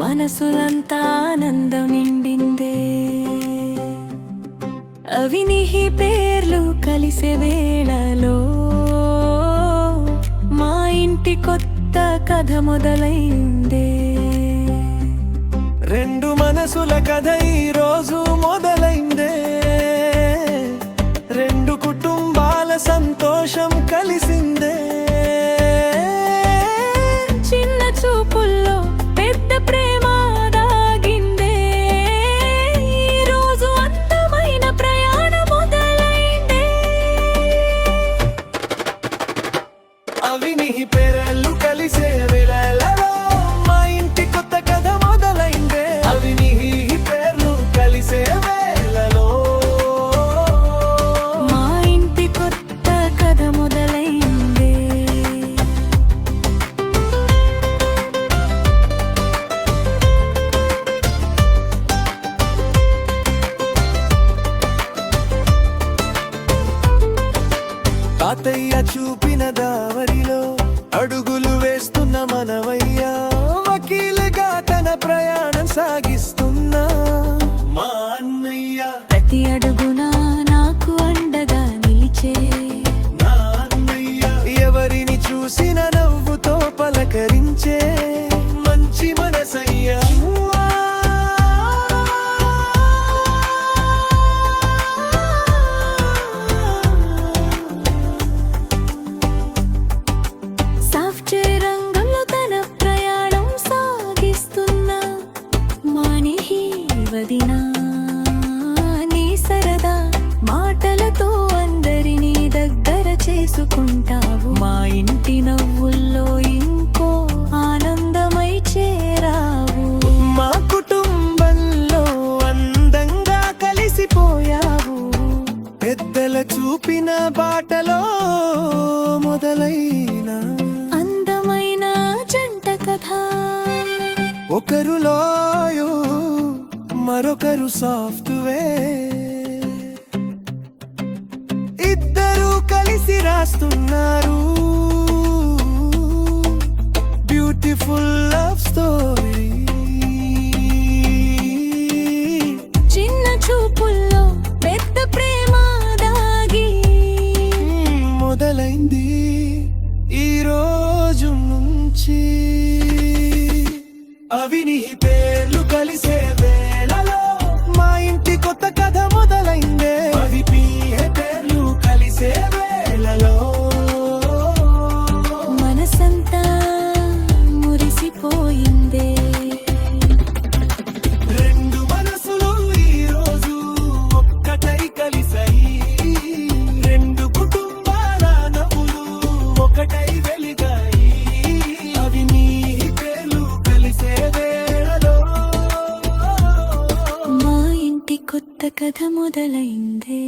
మనసులంతా ఆనందం నిండిందే. అవి నీ పేర్లు కలిసే వేళలో మా ఇంటి కొత్త కథ మొదలైందే. రెండు మనసుల కథ ఈ రోజు మొదలైందే. రెండు కుటుంబాల సంతోషం కలిసిందే. చిన్న చూపుల్లో పెద్ద ప్రేమ దాగిందే. ఈ రోజు అందమైన ప్రయాణం మొదలైందే. అవి నీ పేర్లు కలిసే వేళలో మా ఇంటి కొత్త కథ మొదలైందే. అవి నీ పేర్లు కలిసే వేళలో మా ఇంటి కొత్త కథ మొదలైందే. తాతయ్య చూపిన దావరిలో అడుగులు వేస్తున్న మనవయ్య, వకీలుగా తన ప్రయాణం సాగిస్తున్నా మా అన్నయ్య. ప్రతి అడుగునా నాకు అండగా నిలిచే నా అన్నయ్య ఎవరిని చూసిన నవ్వుతో పలకరించే మంచి మనసయ్య. సాఫ్ట్వేర్ రంగంలో తన ప్రయాణం సాగిస్తున్నా మానిహి వదినా. నీ సరదా మాటలతో అందరినీ దగ్గర చేసుకుంటావు. మా ఇంటి నవ్వుల్లో ఇంకో ఆనందమై చేరావు. మా కుటుంబంలో అందంగా కలిసిపోయావు. పెద్దల చూపిన బాటలో మొదలైన అందమైన జంట కథ. ఒకరు లాయో మరొకరు సాఫ్ట్వేర్, ఇద్దరు కలిసి రాస్తున్నారు బ్యూటిఫుల్ లవ్ స్టోరీ. చిన్న చూపుల్లో పెద్ద ప్రేమ దాగి మొదలైంది ఈ రోజు నుంచి. అవి నీ పేర్లు కలిసే వేళలో మా ఇంటి కొత్త కథ మొదలైందే. అవి పేర్లు కలిసే వేళలో మనసంతా మురిసిపోయిందే. రెండు మనసులు ఈ రోజు ఒక్కటై కలిసాయి. రెండు కుటుంబాల నవ్వులు ఒకటై వెలిగాయి. అవి నీ పేర్లు కలిసే వేళలో మా ఇంటి కొత్త కథ మొదలైందే.